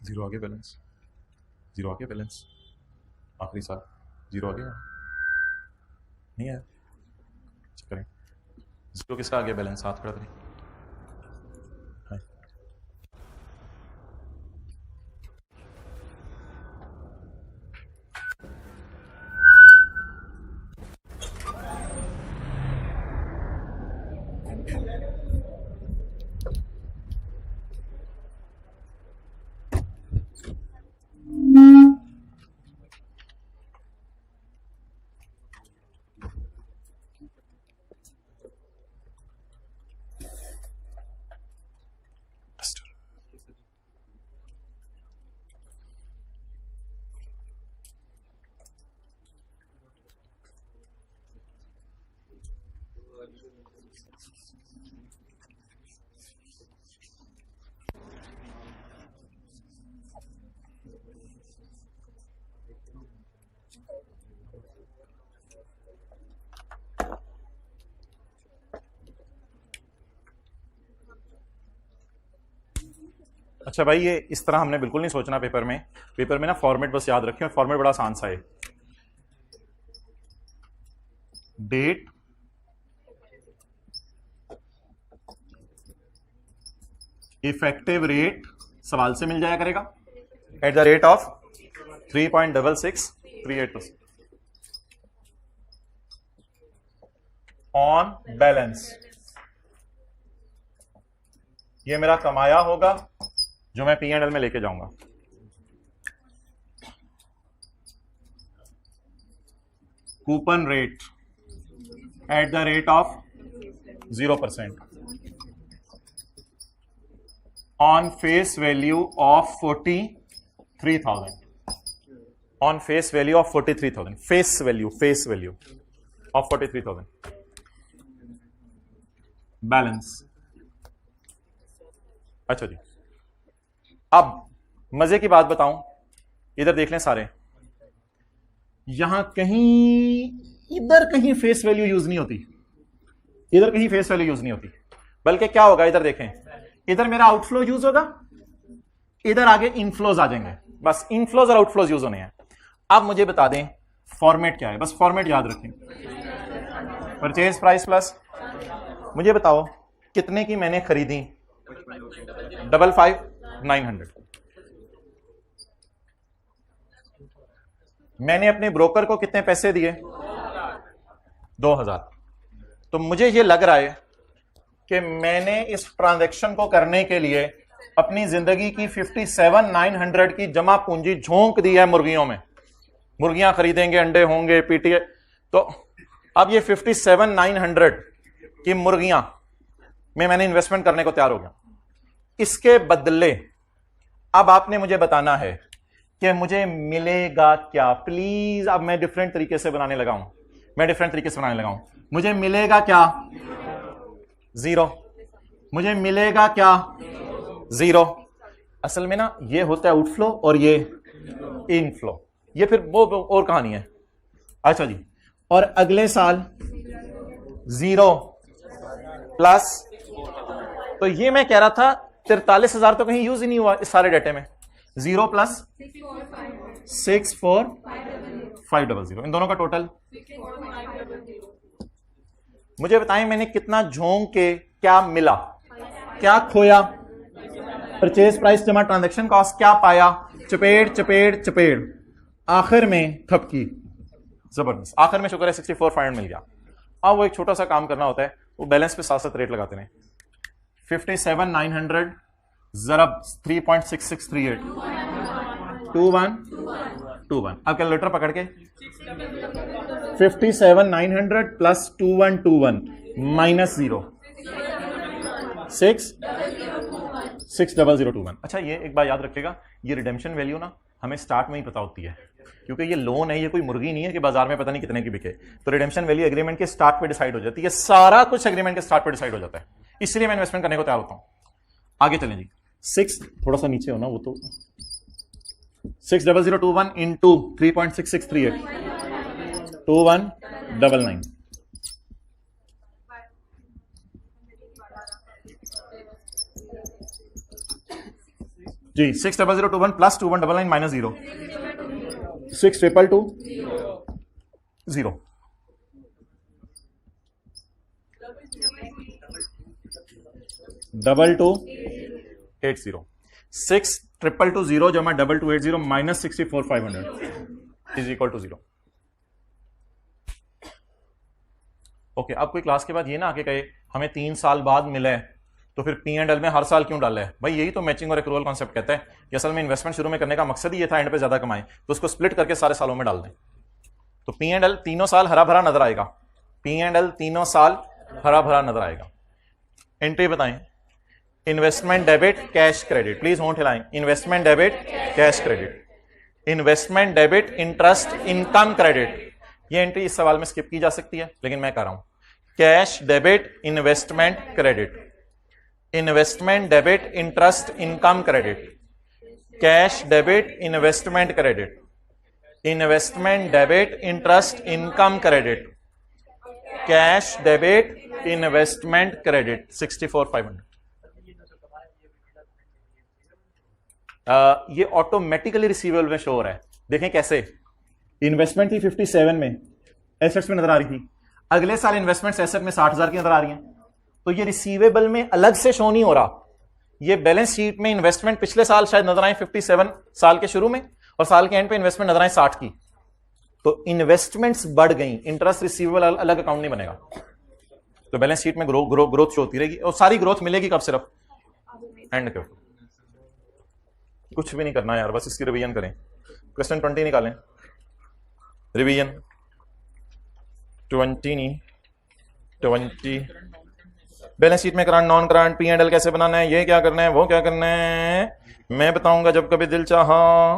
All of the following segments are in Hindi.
जीरो आ गया बैलेंस, जीरो आ गया बैलेंस, आखिरी साल जीरो आ गया नहीं है, चेक करें जीरो किसका आ गया बैलेंस, हाथ खड़ा करें। अच्छा भाई, ये इस तरह हमने बिल्कुल नहीं सोचना पेपर में ना फॉर्मेट बस याद रखें, फॉर्मेट बड़ा आसान सा है। डेट इफेक्टिव रेट सवाल से मिल जाया करेगा eight the rate of 3.6638% on balance. ये मेरा कमाया होगा जो मैं P&L में लेके जाऊंगा। Coupon rate at the rate of 0% on face value of 43,000, on face value of 43,000, face value of 43,000 balance. अच्छा जी, अब मजे की बात बताऊं, इधर देख लें सारे, यहां कहीं इधर कहीं फेस वैल्यू यूज नहीं होती, इधर कहीं फेस वैल्यू यूज नहीं होती, बल्कि क्या होगा, इधर देखें, इधर मेरा आउटफ्लो यूज होगा, इधर आगे इनफ्लोज आ जाएंगे, बस इनफ्लोज और आउटफ्लोज यूज होने हैं। अब मुझे बता दें फॉर्मेट क्या है, बस फॉर्मेट याद रखें, परचेज प्राइस प्लस, मुझे बताओ कितने की मैंने खरीदी, 55,900। मैंने अपने ब्रोकर को कितने पैसे दिए, 2,000। तो मुझे ये लग रहा है कि मैंने इस ट्रांजैक्शन को करने के लिए अपनी जिंदगी की 57,900 की जमा पूंजी झोंक दी है मुर्गियों में। मुर्गियां खरीदेंगे, अंडे होंगे, पीटीए, तो अब ये 57,900 की मुर्गियां में मैंने इन्वेस्टमेंट करने को तैयार हो गया। इसके बदले अब आपने मुझे बताना है कि मुझे मिलेगा क्या। प्लीज, अब मैं डिफरेंट तरीके से बनाने लगा हूं, मुझे मिलेगा क्या, 0। मुझे मिलेगा क्या, 0। असल में ना ये होता है आउटफ्लो और ये इनफ्लो, ये फिर वो और कहानी है। अच्छा जी, और अगले साल 0 प्लस, तो ये मैं कह रहा था 43,000 तो कहीं यूज ही नहीं हुआ इस सारे डेटे में। 0 प्लस 64,500, इन दोनों का टोटल। मुझे बताएं मैंने कितना झोंक के क्या मिला, क्या खोया, परचेज प्राइस जमा ट्रांजैक्शन कॉस्ट, क्या पाया, चपेड़ चपेड़ चपेड़, आखिर में थपकी, जबरदस्त। आखिर में शुक्र है 64,500 मिल गया। अब वो एक छोटा सा काम करना होता है, वो बैलेंस पे साथ साथ रेट लगाते हैं। 57,900 जरब 3.6638, 2121। अब कैलकुलेटर पकड़ के 57,900 प्लस 2121 -0 60021। अच्छा, ये एक बार याद रखिएगा, ये रिडेम्पशन वैल्यू ना हमें स्टार्ट में ही पता होती है, क्योंकि ये लोन है, ये कोई मुर्गी नहीं है कि बाजार में पता नहीं कितने की बिके। तो रिडेम्पशन वैल्यू एग्रीमेंट के स्टार्ट पे डिसाइड हो जाती है, सारा कुछ एग्रीमेंट के स्टार्ट पे डिसाइड हो जाता है, इसलिए मैं इन्वेस्टमेंट करने को तैयार होता हूं। आगे चलें जी, 6 थोड़ा सा नीचे हो ना, वो तो 60021 इंटू 3.6638 2199 जी। 60021 प्लस 2199 माइनस 0 6222 0 2280 6220 जमा 2280 minus 64500 is equal to 0। Okay, अब कोई क्लास के बाद ये ना आके कहे हमें 3 साल बाद मिले तो फिर P&L में हर साल क्यों डाला है? भाई यही तो मैचिंग और एक्रूवल कॉन्सेप्ट कहता है कि असल में इन्वेस्टमेंट शुरू में करने का मकसद ही ये था एंड पे ज्यादा कमाएं, तो उसको स्प्लिट करके सारे सालों में डाल दें। तो P&L तीनों साल हरा भरा नजर आएगा, P&L तीनों साल हरा भरा नजर आएगा। एंट्री बताएं, investment debit cash credit, please होंठ हिलाएं, investment debit cash credit, investment debit interest income credit. ये एंट्री इस सवाल में स्किप की जा सकती है, लेकिन मैं कर रहा हूं। Cash debit investment credit, investment debit interest income credit, cash debit investment credit, investment debit interest income credit, cash debit investment credit 64,500। ये ऑटोमेटिकली रिसीवेबल में शो हो रहा है। देखें कैसे, इन्वेस्टमेंट थी 57 में, एसेट्स में नजर आ रही थी, अगले साल इन्वेस्टमेंट एसेट में 60,000 की नजर आ रही है, तो ये रिसीवेबल में अलग से शो नहीं हो रहा। ये बैलेंस शीट में इन्वेस्टमेंट पिछले साल शायद नजर आए 57 साल के शुरू में, और साल के एंड पे इन्वेस्टमेंट नजर आए 60 की, तो इन्वेस्टमेंट्स बढ़ गई, इंटरेस्ट रिसीवेबल अलग अकाउंट नहीं बनेगा, तो बैलेंस शीट में ग्रोथ शो होती रहेगी। और सारी ग्रोथ मिलेगी कब? सिर्फ एंड के। कुछ भी नहीं करना यार, बस इसकी रिवीजन करें। क्वेश्चन 20 निकालें, रिवीजन 20 नहीं 20। बैलेंस शीट में करंट नॉन करंट P&L कैसे बनाना है, ये क्या करना है, वो क्या करना है, मैं बताऊंगा जब कभी दिल चाहा।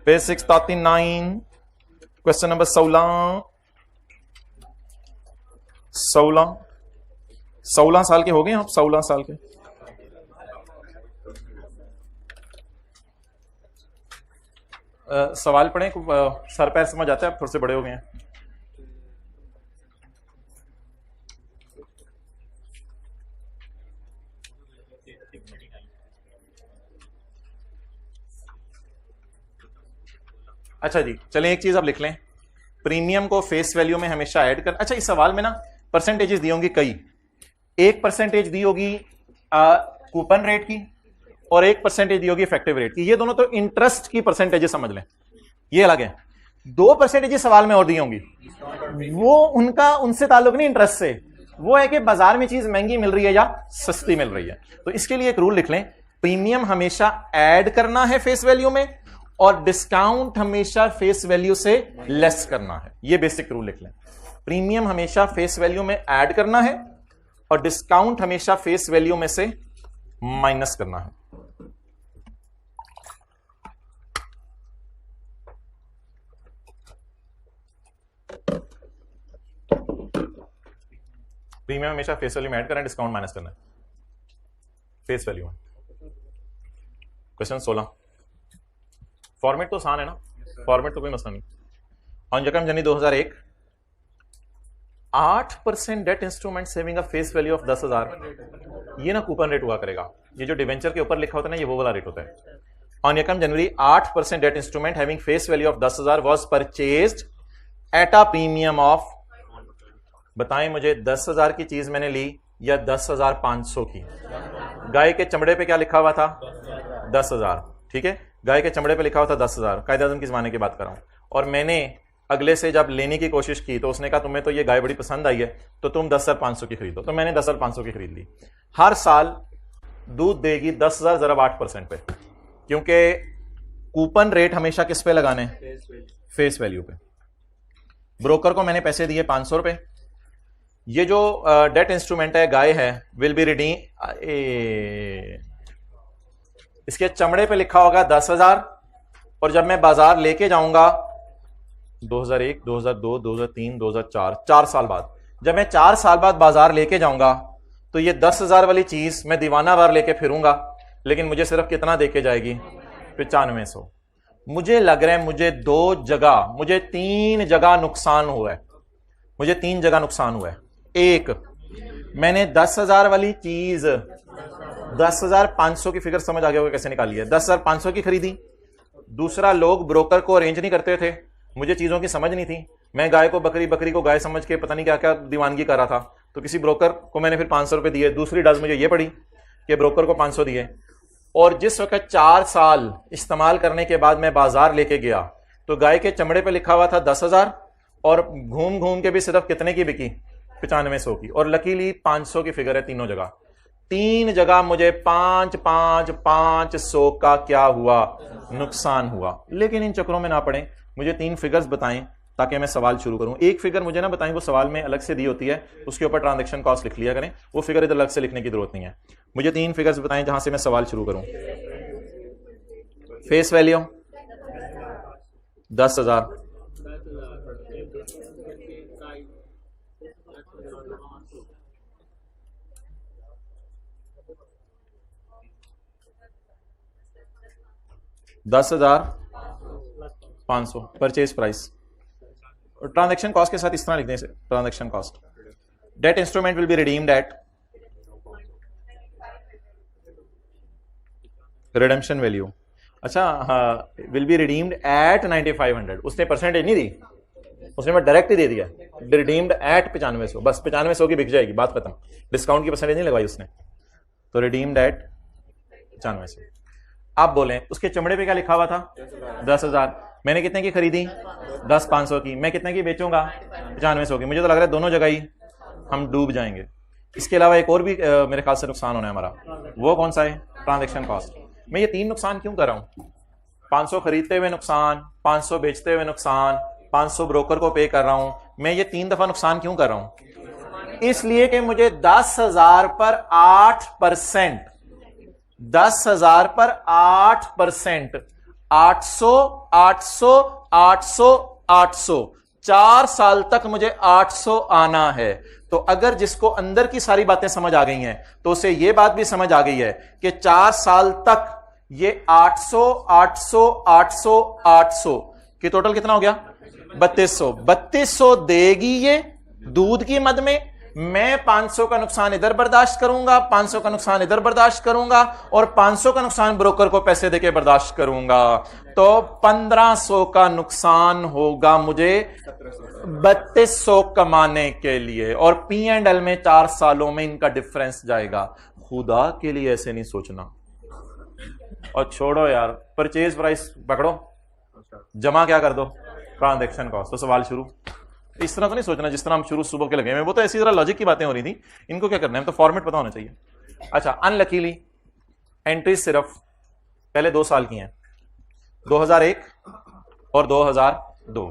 पेज 639 क्वेश्चन नंबर 16 साल के हो गए आप, 16 साल के। सवाल पढ़ें, सर पैर समझ आता है, आप थोड़े से बड़े हो गए हैं। अच्छा जी, चलें एक चीज आप लिख लें, प्रीमियम को फेस वैल्यू में हमेशा ऐड कर। अच्छा, इस सवाल में ना परसेंटेजेस दी होंगी कई, 1% दी होगी कूपन रेट की और 1% दी होगी इफेक्टिव रेट की। ये दोनों तो इंटरेस्ट की परसेंटेजेस समझ लें, ये अलग है। 2% सवाल में और दी होंगी, वो उनका उनसे ताल्लुक नहीं इंटरेस्ट से, वो है कि बाजार में चीज महंगी मिल रही है या सस्ती मिल रही है। तो इसके लिए एक रूल लिख लें, प्रीमियम हमेशा ऐड करना है फेस वैल्यू में और डिस्काउंट हमेशा फेस वैल्यू से लेस करना है। ये बेसिक रूल लिख लें, प्रीमियम हमेशा फेस वैल्यू में ऐड करना है और डिस्काउंट हमेशा फेस वैल्यू में से माइनस करना है। प्रीमियम हमेशा फेस वैल्यू में ऐड करना है, डिस्काउंट माइनस करना है फेस वैल्यू में। क्वेश्चन 16, फॉर्मेट तो आसान है ना, फॉर्मेट तो कोई मसला नहीं। ऑन जकम जनी 2001 8% debt instrument saving a face value of 10,000, ये ना कूपन रेट हुआ करेगा। ये जो डिवेंचर के ऊपर लिखा होता है ना, ये वो वाला रेट होता है। ऑन यकम जनवरी 8% debt instrument having face value of 10,000 was purchased at a premium of, बताएं मुझे 10,000 की चीज मैंने ली या 10,500 की। गाय के चमड़े पे क्या लिखा हुआ था? 10,000, ठीक है, गाय के चमड़े पे लिखा हुआ था 10,000, कायदे आज़म के जमाने की बात कर रहा हूं। और मैंने अगले से जब लेने की कोशिश की तो उसने कहा तुम्हें तो ये गाय बड़ी पसंद आई है तो तुम 10,500 की खरीदो, तो मैंने 10,500 की खरीद ली। हर साल दूध देगी 10,000 ज़रा 8% पे, क्योंकि कूपन रेट हमेशा किस पे लगाने हैं? फेस वैल्यू पे। ब्रोकर को मैंने पैसे दिए 500 रुपए, ये जो डेट इंस्ट्रूमेंट है गाय है विल बी रिडीम, इसके चमड़े पे लिखा होगा 10,000 और जब मैं बाजार लेके जाऊंगा 2001, 2002, 2003, 2004, 4 साल बाद, जब मैं 4 साल बाद बाजार लेके जाऊंगा तो ये 10,000 वाली चीज मैं दीवाना बार लेके फिरूंगा, लेकिन मुझे सिर्फ कितना देके जाएगी? 9500। मुझे लग रहा है मुझे 3 जगह नुकसान हुआ है। मुझे 3 जगह नुकसान हुआ है। एक, मैंने 10,000 वाली चीज 10,500 की फिगर समझ आ गया होगा कैसे निकाली है, 10,500 की खरीदी। दूसरा, लोग ब्रोकर को अरेंज नहीं करते थे, मुझे चीजों की समझ नहीं थी, मैं गाय को बकरी, बकरी को गाय समझ के पता नहीं क्या क्या दीवानगी कर रहा था, तो किसी ब्रोकर को मैंने फिर 500 रुपए दिए। दूसरी डज मुझे ये पड़ी कि ब्रोकर को 500 दिए, और जिस वक्त 4 साल इस्तेमाल करने के बाद मैं बाजार लेके गया तो गाय के चमड़े पे लिखा हुआ था 10,000 और घूम घूम के भी सिर्फ कितने की बिकी? 9500 की। और लकीली 500 की फिगर है तीनों जगह। 3 जगह मुझे 500 का क्या हुआ? नुकसान हुआ। लेकिन इन चक्रों में ना पड़े, मुझे 3 फिगर्स बताएं ताकि मैं सवाल शुरू करूं। एक फिगर मुझे ना बताएं, वो सवाल में अलग से दी होती है, उसके ऊपर ट्रांजैक्शन कॉस्ट लिख लिया करें, वो फिगर इधर अलग से लिखने की जरूरत नहीं है। मुझे 3 फिगर्स बताएं जहां से मैं सवाल शुरू करूं। Face value 10,000, $10,500 purchase price. Transaction cost के साथ इस तरह लिखने से, transaction cost, debt instrument will be redeemed eight redemption value. अच्छा हाँ, विल बी रिडीम्ड एट 9500। उसने परसेंटेज नहीं दी, उसने मैं डायरेक्ट ही दे दिया, रिडीम्ड एट 9500, बस 9500 की बिक जाएगी, बात खत्म। डिस्काउंट की परसेंटेज नहीं लगवाई उसने, तो रिडीम्ड एट 9500। आप बोलें उसके चमड़े पे क्या लिखा हुआ था? 10,000। मैंने कितने की खरीदी? 10,500 की। मैं कितने की बेचूंगा? 9500 की। मुझे तो लग रहा है दोनों जगह ही हम डूब जाएंगे। इसके अलावा एक और भी मेरे ख्याल से नुकसान होना है हमारा, वो कौन सा है? Transaction cost. मैं ये 3 नुकसान क्यों कर रहा हूं? 500 खरीदते हुए नुकसान, 500 बेचते हुए नुकसान, 500 ब्रोकर को पे कर रहा हूं। मैं ये 3 दफा नुकसान क्यों कर रहा हूं? इसलिए कि मुझे 10,000 पर 8%, 10,000 पर 8%, 800, 800, 800, 800, 4 साल तक मुझे 800 आना है। तो अगर जिसको अंदर की सारी बातें समझ आ गई हैं तो उसे यह बात भी समझ आ गई है कि 4 साल तक ये 800, 800, 800, 800 की टोटल कितना हो गया? 3200। 3200 देगी ये दूध की मद में। मैं 500 का नुकसान इधर बर्दाश्त करूंगा, 500 का नुकसान इधर बर्दाश्त करूंगा, और 500 का नुकसान ब्रोकर को पैसे देके बर्दाश्त करूंगा। तो 1500 का नुकसान होगा मुझे 3200 कमाने के लिए, और P&L में 4 सालों में इनका डिफरेंस जाएगा। खुदा के लिए ऐसे नहीं सोचना। और छोड़ो यार, परचेज प्राइस पकड़ो, जमा क्या कर दो? Transaction cost. तो सवाल शुरू। इस तरह तो नहीं सोचना जिस तरह हम शुरू सुबह के लगे हैं, वो तो ऐसी तरह लॉजिक की बातें हो रही थी। इनको क्या करना है, तो फॉर्मेट पता होना चाहिए। अच्छा, अनलकीली एंट्रीज सिर्फ पहले 2 साल की हैं, 2001 और 2002।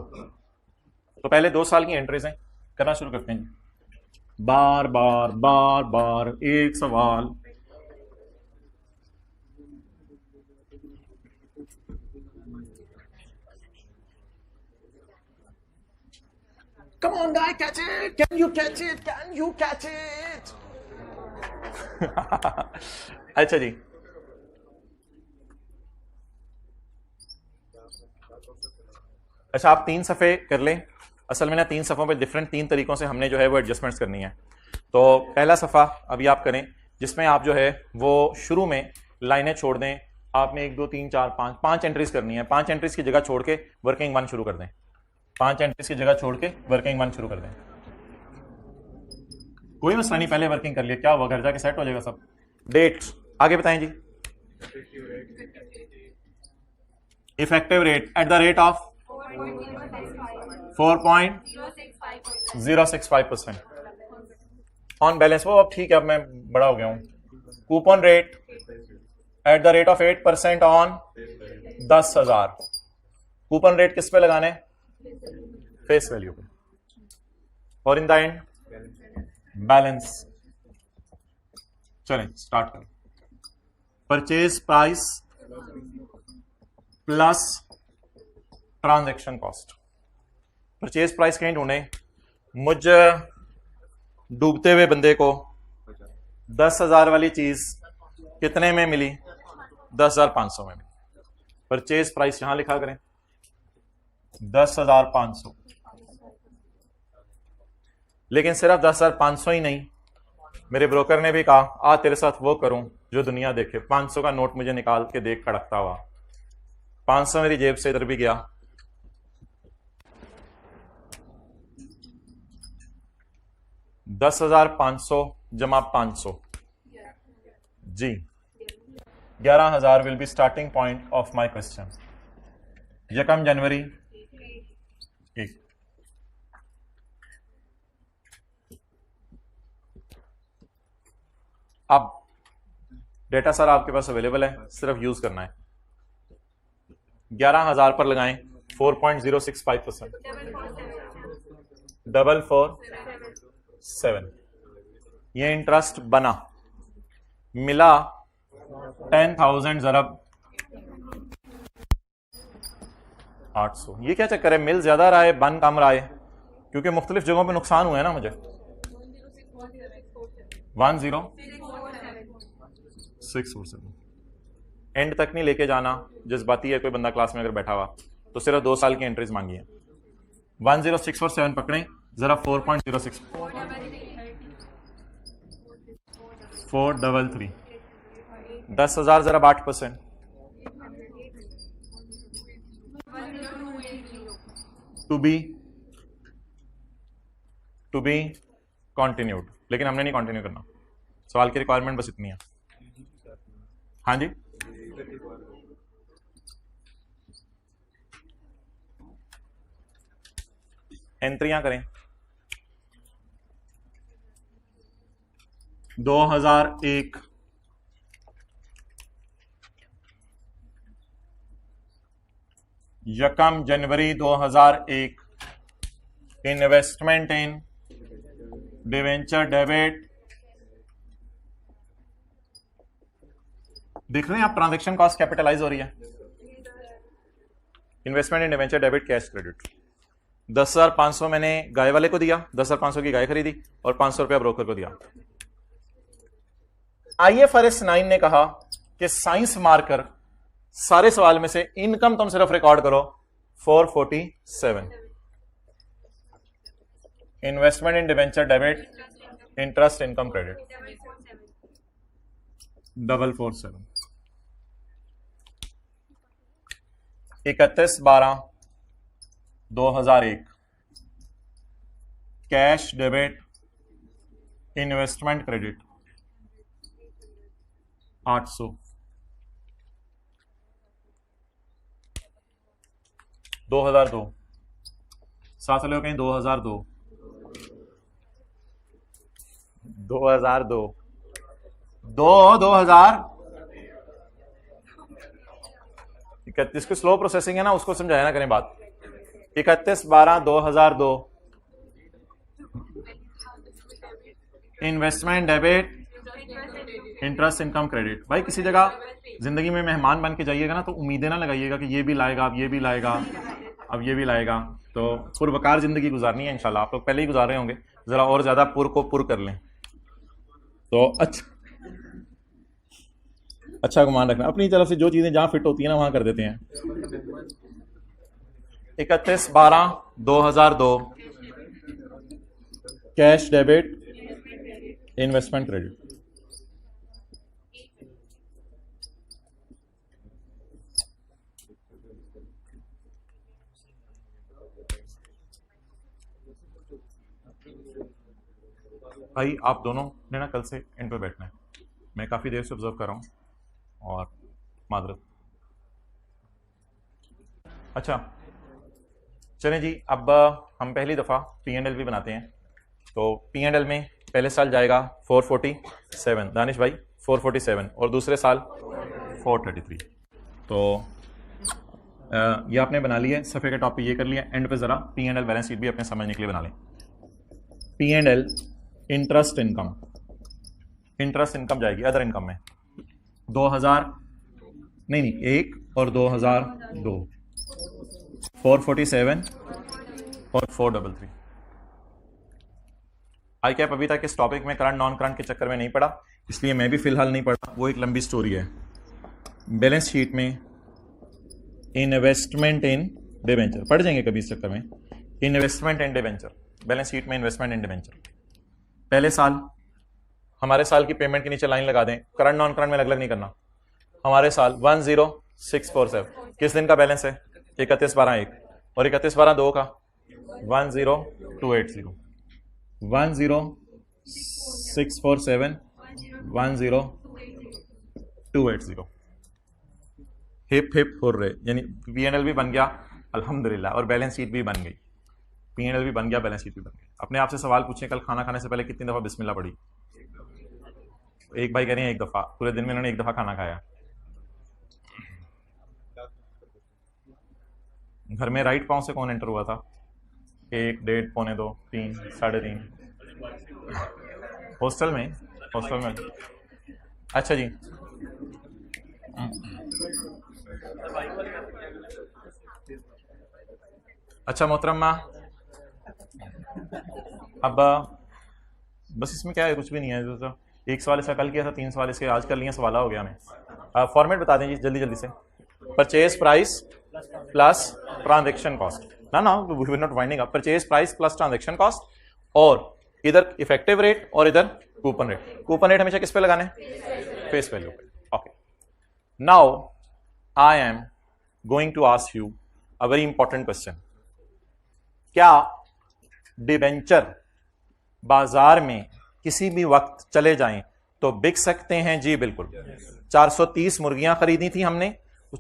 तो पहले 2 साल की एंट्रीज हैं, करना शुरू करते हैं। बार बार बार बार एक सवाल। Come on, guy, catch it! Can you catch it? Can you catch it? अच्छा जी, अच्छा आप 3 सफ़े कर लें। असल में ना 3 सफ़ों पे डिफरेंट 3 तरीकों से हमने जो है वो एडजस्टमेंट्स करनी है। तो पहला सफ़ा अभी आप करें जिसमें आप जो है वो शुरू में लाइनें छोड़ दें। आपने 1 2 3 4 5 एंट्रीज करनी है। 5 एंट्रीज की जगह छोड़ के वर्किंग 1 शुरू कर दें। 5 एंट्रीज की जगह छोड़ के वर्किंग 1 शुरू कर दें। कोई मसला नहीं, पहले वर्किंग कर लिया, क्या हुआ, घर जाके सेट हो जाएगा सब। डेट आगे बताएं जी। Effective rate at the rate of 4.065% on balance. वो अब ठीक है, अब मैं बड़ा हो गया हूं। Coupon rate at the rate of 8% on 10,000। Coupon rate किस पे लगाने? फेस वैल्यू पे। और इन द एंड बैलेंस। चलें स्टार्ट करें। Purchase price plus transaction cost. Purchase price कहीं ढूंढे, मुझ डूबते हुए बंदे को 10,000 वाली चीज कितने में मिली? 10,500 में मिली। परचेज प्राइस यहां लिखा करें 10,500। लेकिन सिर्फ 10,500 ही नहीं, मेरे ब्रोकर ने भी कहा आ तेरे साथ वो करूं जो दुनिया देखे। 500 का नोट मुझे निकाल के देख खड़कता हुआ, 500 मेरी जेब से इधर भी गया। $10,500 जमा 500 जी 11,000 will be starting point of my question. 1 जनवरी 1। अब डेटा सर आपके पास अवेलेबल है, सिर्फ यूज करना है। 11,000 पर लगाएं 4.065%, 447। ये इंटरेस्ट बना, मिला 10,000 ज़रब 800। ये क्या चक्कर है, मिल ज्यादा रहा है बन कम रहा है? क्योंकि मुख्तलिफ जगहों पे नुकसान हुआ है ना मुझे। 10647 एंड तक नहीं लेके जाना, जज्बाती है कोई बंदा क्लास में अगर बैठा हुआ तो सिर्फ 2 साल की एंट्रीज मांगी है। 10647 पकड़ें जरा, 4.06 433 10,000 जरा 8%, टू बी कंटिन्यूड। लेकिन हमने नहीं कंटिन्यू करना, सवाल की रिक्वायरमेंट बस इतनी है। हाँ जी, एंट्रियां करें। 2001 1 जनवरी 2001 इन्वेस्टमेंट इन डिवेंचर डेबिट। देख रहे हैं आप, ट्रांजैक्शन कॉस्ट कैपिटलाइज हो रही है। इन्वेस्टमेंट इन डिवेंचर डेबिट कैश क्रेडिट। 10,500 मैंने गाय वाले को दिया, 10,500 की गाय खरीदी और 500 रुपया ब्रोकर को दिया। IFRS 9 ने कहा कि साइंस मार्कर सारे सवाल में से इनकम तुम सिर्फ रिकॉर्ड करो 447। इन्वेस्टमेंट इन debenture debit, interest income credit 447। 31/12/2001 cash debit, investment credit 800। 2002 साथ ले कहीं 2002 31 की स्लो प्रोसेसिंग है ना, उसको समझाया ना करें बात। 31/12/2002 investment debit, interest income credit. भाई किसी जगह जिंदगी में मेहमान बन के जाइएगा ना तो उम्मीदें ना लगाइएगा कि ये भी लाएगा, अब ये भी लाएगा, अब ये भी लाएगा। तो पुरवकार जिंदगी गुजारनी है इंशाल्लाह। आप लोग पहले ही गुजार रहे होंगे, जरा और ज्यादा पुर को पुर कर लें। तो अच्छा गुमान रखना, अपनी तरफ से जो चीजें जहां फिट होती है ना वहां कर देते हैं। 31/12/2002 कैश डेबिट, इन्वेस्टमेंट क्रेडिट। भाई आप दोनों ने ना कल से इन पे बैठना है, मैं काफ़ी देर से ऑब्जर्व कर रहा हूँ और मादरत। अच्छा चलें जी, अब हम पहली दफ़ा P&L भी बनाते हैं। तो P&L में पहले साल जाएगा 447, दानिश भाई 447, और दूसरे साल 433। तो ये आपने बना लिया, सफ़े के टॉप पे ये कर लिया। एंड पे ज़रा P&L बैलेंस शीट भी अपने समझने के लिए बना लें। P&L interest income, interest income जाएगी अदर इनकम में 2000 नहीं 1 और 2002 447 और 433। आई कैप अभी तक इस टॉपिक में करंट नॉन करंट के चक्कर में नहीं पड़ा, इसलिए मैं भी फिलहाल नहीं पढ़ा, वो एक लंबी स्टोरी है। बैलेंस शीट में इन्वेस्टमेंट इन डिबेंचर पढ़ जाएंगे कभी इस चक्कर में। Investment in debenture, balance sheet में इन्वेस्टमेंट इन डिबेंचर। पहले साल हमारे साल की पेमेंट के नीचे लाइन लगा दें, करंट नॉन करंट में अलग अलग नहीं करना। हमारे साल 10647 किस दिन का बैलेंस है? 31/12/1 और 31/12/2 का 10280। 10647 10280। हिप हिप हुर्रे, यानी पीएनएल भी बन गया अल्हम्दुलिल्लाह और बैलेंस शीट भी बन गई। पीएनएल भी बन गया, बैलेंस शीट भी बन गई। अपने आप से सवाल पूछें, कल खाना खाने से पहले कितनी दफा बिस्मिल्लाह पढ़ी? एक भाई कह रहे हैं 1 दफा, पूरे दिन में उन्होंने 1 दफा खाना खाया। घर में राइट पांव से कौन एंटर हुआ था? 1, 1.5, पौने 2, 3, 3.5। हॉस्टल में अच्छा जी। अच्छा मोहतरमा, अब बस इसमें क्या है, कुछ भी नहीं है। तो एक सवाल इसका कल किया था, 3 सवाल इसके आज कर लिए, सवाल हो गया हमें। फॉर्मेट बता दें जी जल्दी जल्दी से। Purchase price plus transaction cost, ना we are not winding up. Purchase price plus transaction cost, और इधर इफेक्टिव रेट और इधर कूपन रेट। कूपन रेट हमेशा किस पे लगाने? फेस वैल्यू पे। Okay, now I am going to ask you a very important question. क्या डिबेंचर बाजार में किसी भी वक्त चले जाएं तो बिक सकते हैं? जी बिल्कुल। 430 मुर्गियां खरीदी थी हमने,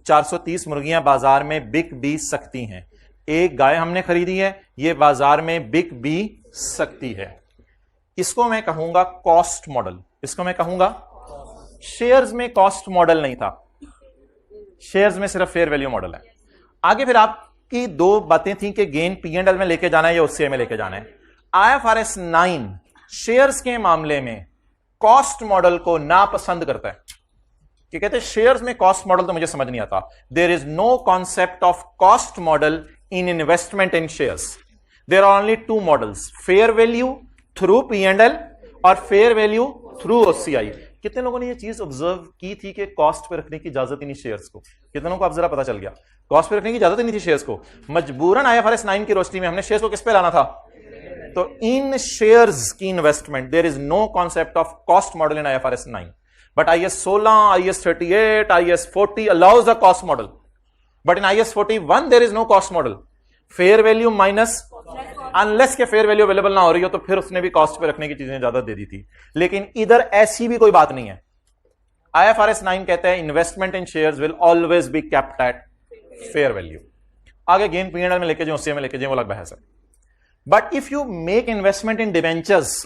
430 मुर्गियां बाजार में बिक भी सकती हैं। एक गाय हमने खरीदी है, ये बाजार में बिक भी सकती है। इसको मैं कहूंगा कॉस्ट मॉडल। इसको मैं कहूंगा, शेयर्स में कॉस्ट मॉडल नहीं था, शेयर्स में सिर्फ फेयर वैल्यू मॉडल है। आगे फिर आपकी 2 बातें थी कि गेन पी&एल में लेके जाना है या ओसीआई में लेके जाना है। IFRS 9 शेयर्स के मामले में कॉस्ट मॉडल को नापसंद करता है, कि कहते हैं शेयर्स में कॉस्ट मॉडल तो मुझे समझ नहीं आता। There is no concept of cost model in investment in shares. There are only 2 models, fair value through P and L और फेयर वैल्यू थ्रू ओसीआई। कितने लोगों ने ये चीज ऑब्जर्व की थी कि कॉस्ट पे रखने की इजाजत ही नहीं शेयर्स को? कितनों को अब जरा पता चल गया कॉस्ट पे रखने की इजाजत ही नहीं थी शेयर्स को? मजबूरन IFRS 9 की रोशनी में हमने शेयर्स को किस पे लाना था? तो इन शेयर्स की investment there is no concept of cost model in IFRS 9, but IAS 16, IAS 38, IAS 40 allows a cost model, but in IAS 41 there is no cost model. Fair value minus, unless के फेयर वैल्यू अवेलेबल ना हो रही हो तो फिर उसने भी कॉस्ट पे रखने की चीजें ज्यादा दे दी थी। लेकिन इधर ऐसी भी कोई बात नहीं है। IFRS 9 कहता है investment in shares will always be kept at fair value. आगे गेन पी&एल में लेके जाए, ओसीआई में लेके जाए, वो अलग बहस है। But if you make investment in debentures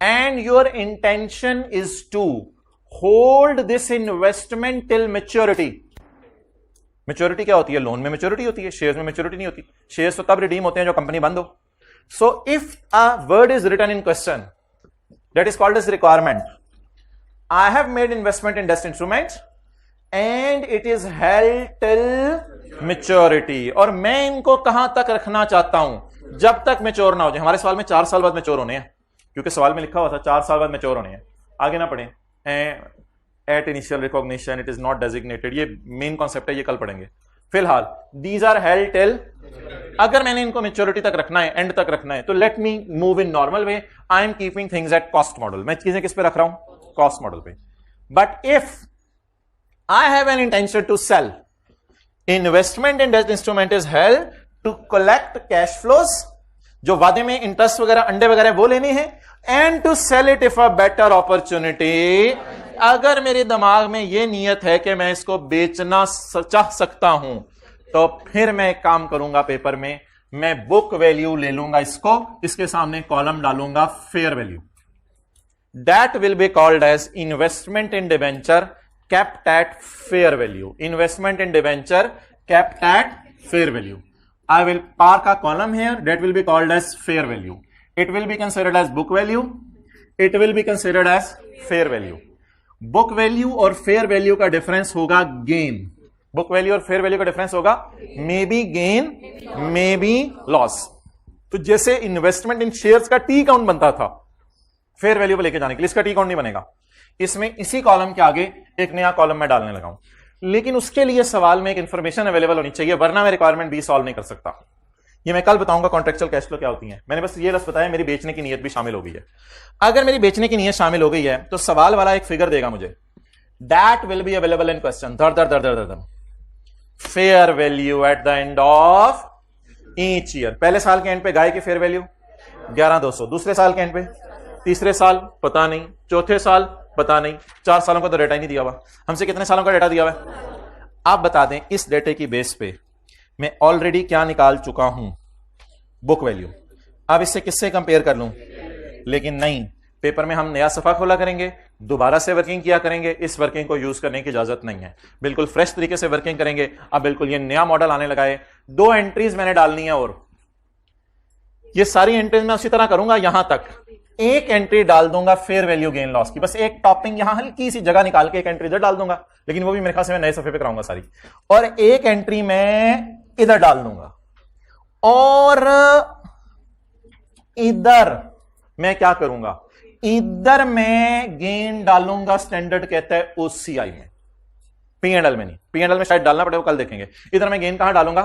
and your intention is to hold this investment till maturity. Maturity क्या होती है? लोन में maturity होती है, शेयर्स में maturity नहीं होती। शेयर्स तो तब रिडीम होते हैं जो कंपनी बंद हो। So if a word is written in question, that is called as requirement. I have made investment in debt instruments and it is held till maturity. और मैं इनको कहां तक रखना चाहता हूं? जब तक मैच्योर ना हो जाए। हमारे सवाल में 4 साल बाद मैच्योर होने हैं, क्योंकि सवाल में लिखा हुआ था 4 साल बाद मैच्योर होने हैं। आगे ना पढ़ें, at initial recognition it is not designated, ये मेन कॉन्सेप्ट है, ये कल पढ़ेंगे। फिलहाल दीज आर हेल्ड टिल, अगर मैंने इनको मैच्योरिटी तक रखना है, एंड तक रखना है, तो let me move in normal way. I am keeping things at cost model. मैं चीजें किस पे रख रहा हूं? कॉस्ट मॉडल पे। But if I have an intention to sell, investment in debt instrument is held to collect cash flows, जो वादे में इंटरेस्ट वगैरह अंडे वगैरह वो लेने हैं, and to sell it if a better opportunity. अगर मेरे दिमाग में ये नियत है कि मैं इसको बेचना चाह सकता हूं, तो फिर मैं एक काम करूंगा, पेपर में मैं बुक वैल्यू ले लूंगा, इसको इसके सामने कॉलम डालूंगा fair value. That will be called as investment in debenture kept at fair value. Investment in debenture kept at fair value. I will park a column here that will be called as fair value. It will be considered as book value, it will be considered as fair value. Book value और फेयर वैल्यू का डिफरेंस होगा गेन। बुक वैल्यू और फेयर वैल्यू का डिफरेंस होगा may be gain may be loss. तो जैसे इन्वेस्टमेंट इन शेयर्स का टी काउंट बनता था फेयर वैल्यू पे लेके जाने के लिए, इसका टी काउंट नहीं बनेगा। इसमें इसी कॉलम के आगे एक नया कॉलम मैं डालने लगा हूं, लेकिन उसके लिए सवाल में एक इंफॉर्मेशन अवेलेबल होनी चाहिए, वरना मैं रिक्वायरमेंट बी सॉल्व नहीं कर सकता। ये मैं कल बताऊंगा कॉन्ट्रेक्चुअल कैश फ्लो क्या होती है। मैंने बस ये बस बताया, मेरी बेचने की नीयत भी शामिल हो गई है। अगर मेरी बेचने की नीयत शामिल हो गई है तो सवाल वाला एक फिगर देगा मुझे, that will be available in question. दर दर दर दर दर दर fair value at the end of each year. पहले साल के एंड पे गाय की फेयर वैल्यू 11,200, दूसरे साल के एंड पे, तीसरे साल पता नहीं, चौथे साल पता नहीं, 4 सालों का तो डेटा ही नहीं दिया हुआ। हमसे कितने सालों का डेटा दिया हुआ है? आप बता दें इस डेटे की बेस पे मैं ऑलरेडी क्या निकाल चुका हूं, बुक वैल्यू। अब इससे किससे कंपेयर कर लूं? लेकिन नहीं, पेपर में हम नया सफा खोला करेंगे, दोबारा से वर्किंग किया करेंगे। इस वर्किंग को यूज करने की इजाजत नहीं है, बिल्कुल फ्रेश तरीके से वर्किंग करेंगे। अब बिल्कुल ये नया मॉडल आने लगा है, 2 एंट्रीज मैंने डालनी है और ये सारी एंट्रीज मैं उसी तरह करूंगा। यहां तक एक एंट्री डाल दूंगा फेयर वैल्यू गेन लॉस की, बस एक टॉपिंग यहां हल्की सी जगह निकाल के एक एंट्री इधर डाल दूंगा, लेकिन वो भी मेरे ख्याल से मैं नए सफे पे कराऊंगा सारी, और एक एंट्री मैं इधर डाल दूंगा, और इधर मैं क्या करूंगा, इधर मैं गेन डालूंगा, स्टैंडर्ड कहता है ओसीआई में, पीएनएल में नहीं। पीएनएल में शायद डालना पड़ेगा, कल देखेंगे। इधर मैं गेन कहां डालूंगा,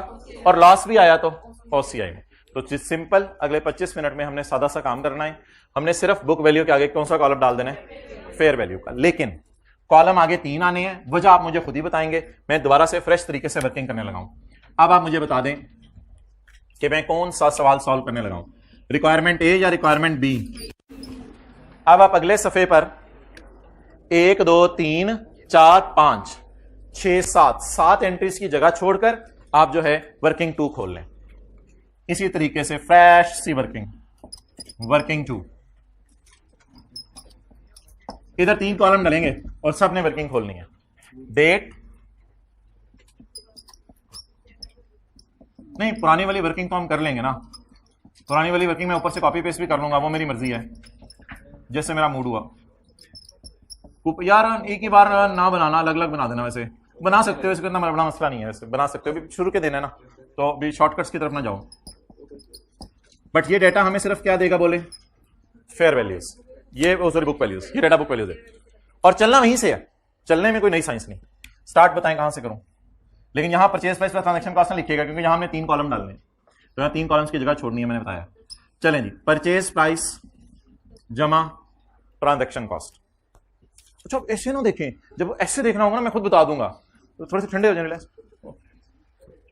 और लॉस भी आया तो ओसीआई में। तो सिंपल, अगले 25 मिनट में हमने सादा सा काम करना है। हमने सिर्फ बुक वैल्यू के आगे कौन सा कॉलम डाल देना है, फेयर वैल्यू का, लेकिन कॉलम आगे 3 आने हैं। वजह आप मुझे खुद ही बताएंगे, मैं दोबारा से फ्रेश तरीके से वर्किंग करने लगा हूं। अब आप मुझे बता दें कि मैं कौन सा सवाल सॉल्व करने लगा हूं, रिक्वायरमेंट ए या रिक्वायरमेंट बी। अब आप अगले सफे पर 1 2 3 4 5 6 7 एंट्रीज की जगह छोड़कर आप जो है वर्किंग 2 खोल लें। इसी तरीके से फ्रेश सी वर्किंग 2, इधर 3 कॉलम डालेंगे और सबने वर्किंग खोलनी है। डेट नहीं, पुरानी वाली वर्किंग तो हम कर लेंगे ना, पुरानी वाली वर्किंग मैं ऊपर से कॉपी पेस्ट भी कर लूंगा, वो मेरी मर्जी है, जैसे मेरा मूड हुआ। यार एक ही बार ना बनाना, अलग अलग बना देना। वैसे बना सकते हो, इसका इतना बड़ा मसला नहीं है, वैसे बना सकते हो, शुरू के देना ना, तो भी शॉर्टकट्स की तरफ ना जाओ। बट ये डेटा हमें सिर्फ क्या देगा, बोले फेयर वैल्यूज, ये सॉरी बुक वैल्यूज, ये डेटा बुक वैल्यूज है, और चलना वहीं से है, चलने में कोई नई साइंस नहीं। स्टार्ट बताएं कहां से करूं, लेकिन यहां परचेज प्राइस पर ट्रांजैक्शन कॉस्ट लिखिएगा, क्योंकि यहां हमने 3 कॉलम डालने हैं, तो यहां 3 कॉलम्स की जगह छोड़नी है, मैंने बताया। चलें जी, परचेज प्राइस जमा ट्रांजैक्शन कॉस्ट। अच्छा ऐसे ना देखें, जब ऐसे देखना होगा ना मैं खुद बता दूंगा, तो थोड़े से ठंडे हो जाने।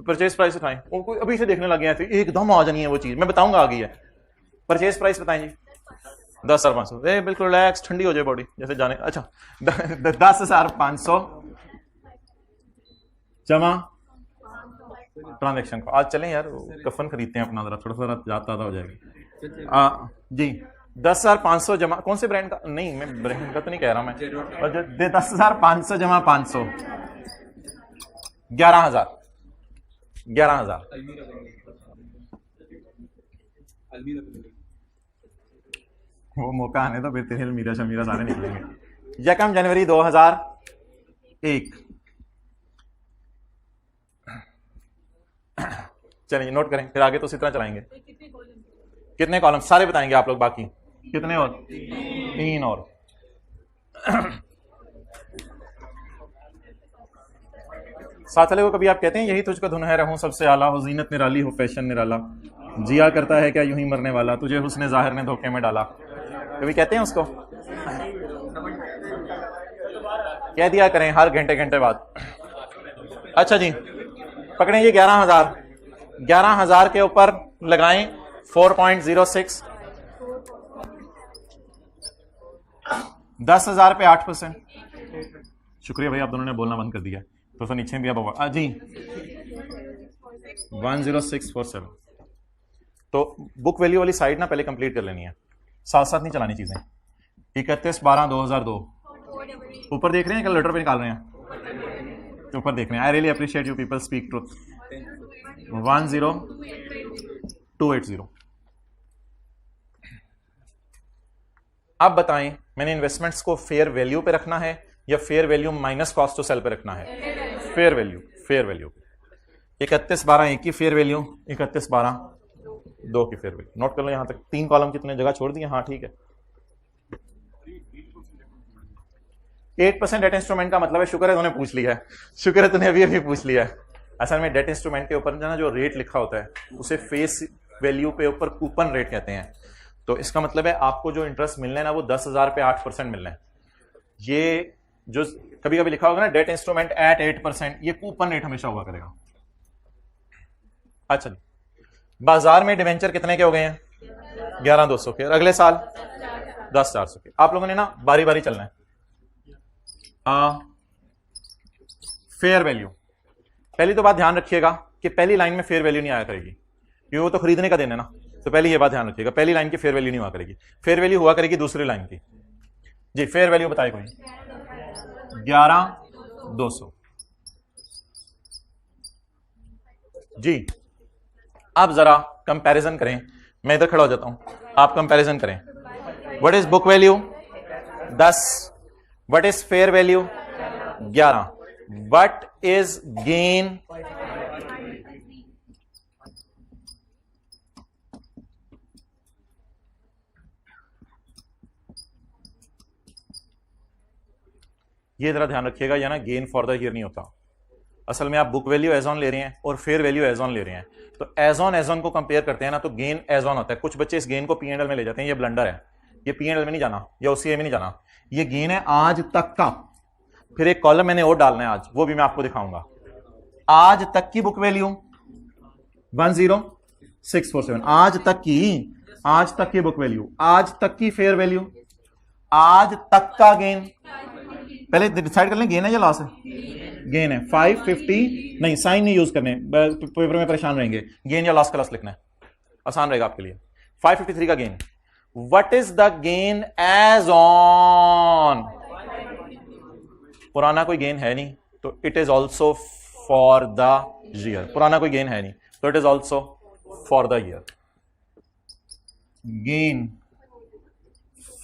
परचेज प्राइस उठाएं, उनको अभी से देखने लगे थे, एकदम आ जानी है वो चीज, मैं बताऊंगा आ गई है। परचेज प्राइस बताएं जी, 10,500, बिल्कुल रिलैक्स, ठंडी हो जाए बॉडी जैसे जाने। अच्छा 10,500 जमा ट्रांजैक्शन को। आज चलें यार, कफन खरीदते हैं अपना, जरा थोड़ा ज्यादा हो जाएगा जी। 10,500 जमा, कौन से ब्रांड का, नहीं मैं ब्रांड का तो नहीं कह रहा मैं, 10,500 जमा 500, 11,000 वो मौका आने तो फिर तेरे अलमीरा शमीरा सारे निकलेंगे। यकम जनवरी 2001। चलिए नोट करें, फिर आगे तो इसी तरह चलाएंगे। कितने कॉलम सारे बताएंगे आप लोग, बाकी कितने और 3 और। साथ वाले को कभी आप कहते हैं यही तुझको धुन है, रहूं सबसे आला, हो जीनत निराली, हो फैशन निराला, जिया करता है क्या यूं ही मरने वाला, तुझे हुस्ने जाहिर ने धोखे में डाला, कभी कहते हैं उसको? कह दिया करें हर घंटे बाद। अच्छा जी, पकड़ें ये 11,000 के ऊपर लगाएं 4.06, 10,000 पे 8%। शुक्रिया भाई, आप दोनों ने बोलना बंद कर दिया, तो नीचे भी अब जी 10647। तो बुक वैल्यू वाली साइड ना पहले कंप्लीट कर लेनी है, साथ साथ नहीं चलानी चीजें। 31/12/2002 ऊपर देख रहे हैं, कैलकुलेटर पे निकाल रहे हैं, ऊपर देख रहे हैं। I really appreciate you people, speak truth. 10280 आप बताएं मैंने इन्वेस्टमेंट्स को फेयर वैल्यू पे रखना है या fair value minus cost to sell पे रखना है? Fair value, fair value. 31/12 एक की फेयर वैल्यू, 31/12 2 की फेयर वैल्यू। नोट कर लो यहां तक। 3 कॉलम कितने जगह छोड़ दिए? हाँ ठीक है। 8% डेट इंस्ट्रूमेंट का मतलब है, शुक्र है तूने पूछ लिया है, शुक्र है तूने अभी पूछ लिया है। असल में डेट इंस्ट्रूमेंट के ऊपर ना जो रेट लिखा होता है उसे फेस वैल्यू पे ऊपर कूपन रेट कहते हैं। तो इसका मतलब है आपको जो इंटरेस्ट मिलना है ना वो 10,000 पे 8% मिलना है। ये जो कभी कभी लिखा होगा ना डेट इंस्ट्रूमेंट एट 8%, ये कूपन रेट हमेशा हुआ करेगा। अच्छा, बाजार में डिवेंचर कितने के हो गए हैं? 11,200 के। अगले साल 10,400 के। आप लोगों ने ना बारी बारी चलना है। फेयर वैल्यू, पहली तो बात ध्यान रखिएगा कि पहली लाइन में फेयर वैल्यू नहीं आया करेगी क्योंकि वो तो खरीदने का दिन है ना। तो पहली ये बात ध्यान रखिएगा, पहली लाइन की फेयर वैल्यू नहीं हुआ करेगी, फेयर वैल्यू हुआ करेगी दूसरी लाइन की। जी फेयर वैल्यू बताए कोई? 11,200। जी आप जरा कंपैरिजन करें, मैं इधर खड़ा हो जाता हूं, आप कंपैरिजन करें। What is book value? 10। What is fair value? 11। What is gain? ये जरा ध्यान रखिएगा, या ना गेन फॉर द ईयर नहीं होता। असल में आप बुक वैल्यू एज ऑन ले रहे हैं और फेयर वैल्यू एज ऑन ले रहे हैं, तो एज ऑन को कंपेयर करते हैं ना तो गेन एज ऑन होता है। कुछ बच्चे इस गेन को P&L में ले जाते हैं, ये ब्लंडर है। ये P&L में नहीं जाना या OCA में नहीं जाना, ये गेन है आज तक का। फिर एक कॉलम मैंने और डालना है आज, वो भी मैं आपको दिखाऊंगा। आज तक की बुक वैल्यू 10647, आज तक की बुक वैल्यू, आज तक की फेयर वैल्यू, आज तक का गेन। पहले डिसाइड कर लें गेन है या लॉस है? गेन है। 550 नहीं, साइन नहीं यूज करने, पेपर में परेशान रहेंगे। गेन या लॉस का लॉस लिखना है, आसान रहेगा आपके लिए। 553 का gain. What is the gain as on? पुराना कोई गेन है नहीं तो it is also for the year. पुराना कोई गेन है नहीं तो it is also for the year. Gain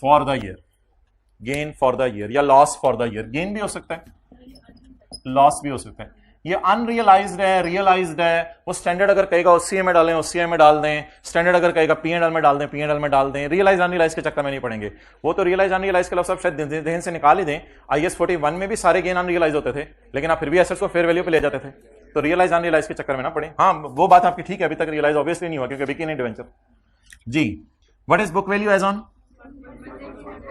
for the year, gain for the year या loss for the year. Gain भी हो सकता है, लॉस भी हो सकता है। ये अनरियलाइज्ड है, रियलाइज्ड है। वो स्टैंडर्ड अगर कहेगा OCA में डालें, OCA में डाल दें। स्टैंडर्ड अगर कहेगा P&L में डाल दें, P&L में डाल दें। रियलाइज अनरियलाइज के चक्कर में नहीं पड़ेंगे। वो तो रियलाइज अनरियलाइज के लफ्ज़ आप शायद ध्यान से निकाल ही दें। IAS 41 में भी सारे गेन अनरियलाइज होते थे, लेकिन आप फिर भी एसेट्स को फेयर वैल्यू पे ले जाते थे। तो रियलाइज अनरियलाइज के चक्कर में ना पड़े। हाँ वो बात आपकी ठीक है, अभी तक रियलाइज ऑब्वियसली नहीं हुआ क्योंकि बिकी नहीं डिवेंचर। जी what is book value as on?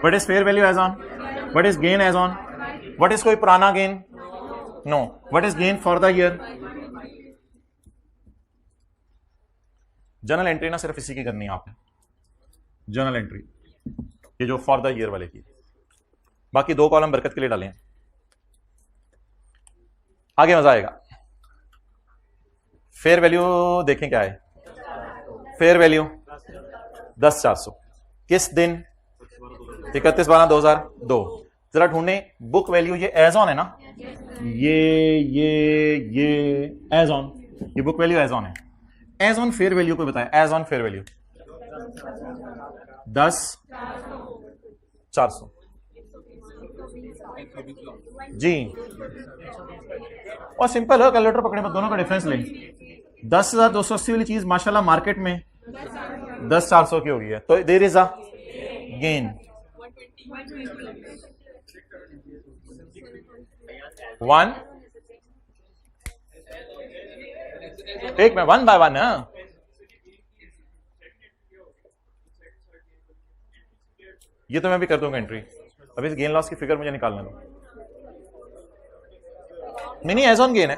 What is fair value as on? What is gain as on? What is कोई पुराना gain? No. What is gain for the year? Journal entry ना सिर्फ इसी की करनी है आपने, जर्नल एंट्री, ये जो फॉर द ईयर वाले की। बाकी 2 कॉलम बरकत के लिए डालें, आगे मजा आएगा। फेयर वैल्यू देखें क्या है। फेयर वैल्यू 10,400 किस दिन? 31/12/2002। जरा ढूंढे बुक वैल्यू, ये एज ऑन है ना, ये एज ऑन, ये बुक वैल्यू एज ऑन है। एज ऑन फेयर वैल्यू को बताएं। एज ऑन फेयर वैल्यू 10,400 जी। और सिंपल है, कैलकुलेटर पकड़े मत, दोनों का डिफरेंस लें। 10,280 वाली चीज माशाल्लाह मार्केट में 10,400 की हो गई है, तो देयर इज अ गेन। 1 एक में 1 by 1 है। ये तो मैं भी कर दूंगा एंट्री। अभी इस गेन लॉस की फिगर मुझे निकालना दो। नहीं एज ऑन गेन है,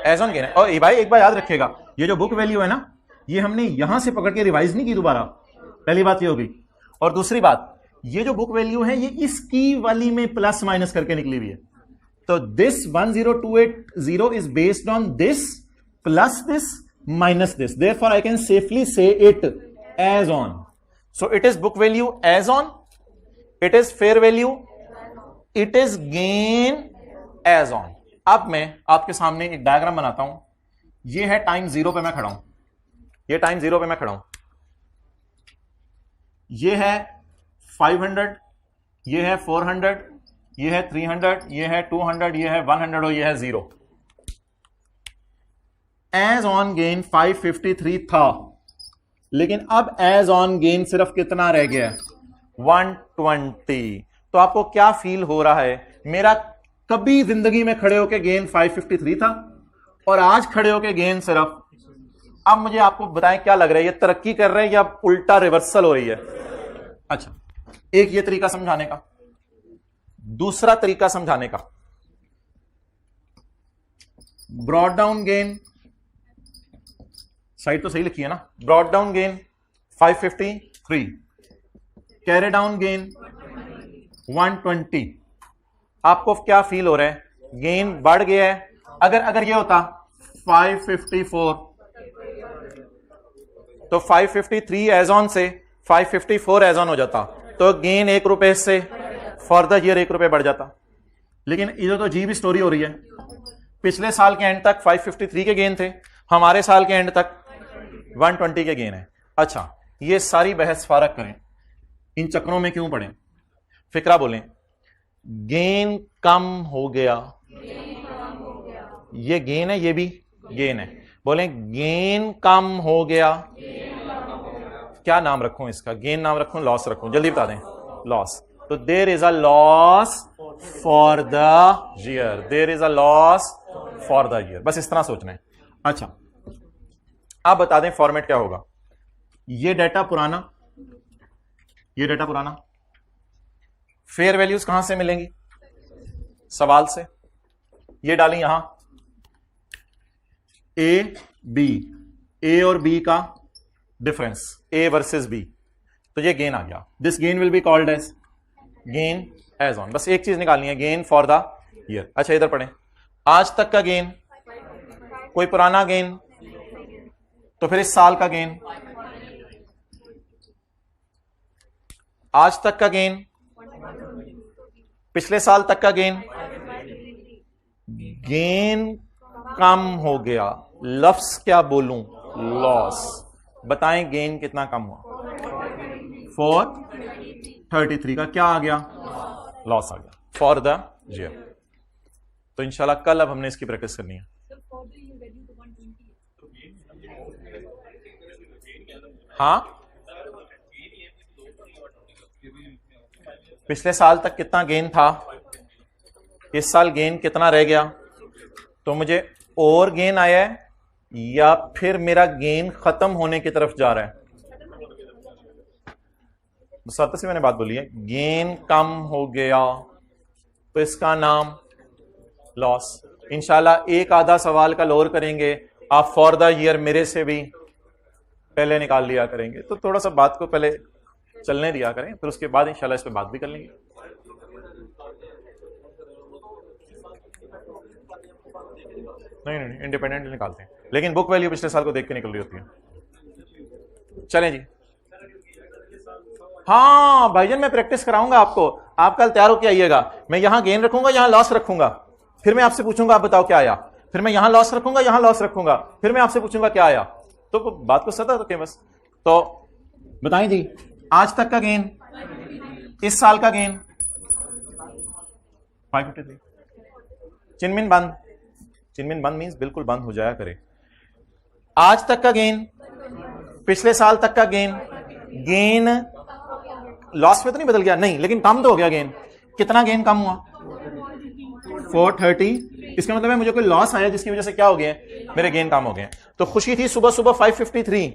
एज ऑन गेन है। और भाई एक बार याद रखिएगा, ये जो बुक वैल्यू है ना, ये हमने यहां से पकड़ के रिवाइज नहीं की दोबारा। पहली बात ये होगी। और दूसरी बात, ये जो बुक वैल्यू है ये इसकी वाली में प्लस माइनस करके निकली हुई है। तो this 10280 is based on this plus this minus this. Therefore, I can safely say it as on. So it is book value as on. It is fair value. It is gain as on. अब मैं आपके सामने एक डायग्राम बनाता हूं। ये है टाइम 0 पे मैं खड़ा हूं, ये टाइम 0 पे मैं खड़ा हूं। ये है 500, ये है 400, ये है 300, ये है 200, ये है 100 और ये है 0। एज ऑन गेन 553 था, लेकिन अब एज ऑन गेन सिर्फ कितना रह गया? 120। तो आपको क्या फील हो रहा है? मेरा कभी जिंदगी में खड़े होके गेन 553 था और आज खड़े होके गेन सिर्फ, अब मुझे आपको बताएं क्या लग रहा है, ये तरक्की कर रहे हैं या उल्टा रिवर्सल हो रही है? अच्छा, एक ये तरीका समझाने का। दूसरा तरीका समझाने का, ब्रॉड डाउन गेन, साइड तो सही लिखी है ना, brought down gain 553, carry down gain 120। आपको क्या फील हो रहा है? गेन बढ़ गया है। अगर ये होता 554, तो 553 एज ऑन से 554 एज ऑन हो जाता, तो गेन 1 रुपए से फॉर द ईयर 1 रुपए बढ़ जाता। लेकिन इधर तो अजीब स्टोरी हो रही है। पिछले साल के एंड तक 553 के गेन थे, हमारे साल के एंड तक 120 के गेन है। अच्छा, ये सारी बहस फारक करें, इन चक्रों में क्यों पड़े? फिक्रा बोलें, गेन कम हो गया, ये गेन है, ये भी गेन है। बोलें गेन कम हो गया, क्या नाम रखूं इसका? गेन नाम रखूं, लॉस रखूं? जल्दी बता दें। लॉस। तो there is a loss for the year, there is a loss for the year, बस इस तरह सोचना है। अच्छा, आप बता दें फॉर्मेट क्या होगा। ये डाटा पुराना, ये डाटा पुराना, फेयर वैल्यूज कहां से मिलेंगी? सवाल से। ये डाली यहां ए बी, ए और बी का डिफरेंस, ए वर्सेस बी, तो ये गेन आ गया। This gain will be called as gain as on. बस एक चीज निकालनी है, गेन फॉर द ईयर। अच्छा, इधर पढ़ें, आज तक का गेन, कोई पुराना गेन, तो फिर इस साल का गेन, आज तक का गेन, पिछले साल तक का गेन, गेन कम हो गया, लफ्ज क्या बोलूं? लॉस। बताएं गेन कितना कम हुआ? 433 का क्या आ गया? लॉस आ गया फॉर द ईयर। तो इंशाल्लाह कल अब हमने इसकी प्रैक्टिस करनी है। हाँ, पिछले साल तक कितना गेन था, इस साल गेन कितना रह गया, तो मुझे और गेन आया है या फिर मेरा गेन खत्म होने की तरफ जा रहा है? सत्य से मैंने बात बोली है, गेन कम हो गया तो इसका नाम लॉस। इंशाल्लाह एक आधा सवाल कल और करेंगे, आप फॉर द ईयर मेरे से भी पहले निकाल लिया करेंगे, तो थोड़ा सा बात को पहले चलने दिया करें, फिर उसके बाद इंशाल्लाह इस पे बात भी कर लेंगे। नहीं, इंडिपेंडेंटली निकालते हैं, लेकिन बुक वैल्यू पिछले साल को देख के निकल रही होती है। चलें जी। हाँ भाईजान, मैं प्रैक्टिस कराऊंगा आपको, आप कल तैयार होकर आइएगा। मैं यहां गेन रखूंगा, यहां लॉस रखूंगा, फिर मैं आपसे पूछूंगा आप बताओ क्या आया, फिर मैं यहां लॉस रखूंगा, यहां लॉस रखूंगा, फिर मैं आपसे पूछूंगा क्या आया। तो बात को सदा रखें बस। तो बताएं जी, आज तक का गेन, इस साल का गेन 553। चिन्मिन बंद, चिन्मिन बंद मीन्स बिल्कुल बंद हो जाया करे। आज तक का गेन, पिछले साल तक का गेन, गेन लॉस में तो नहीं बदल गया, नहीं, लेकिन कम तो हो गया गेन। कितना गेन कम हुआ? 430। इसका मतलब है मुझे कोई लॉस आया जिसकी वजह से क्या हो गया, मेरे गेन कम हो गए। तो खुशी थी सुबह सुबह 553,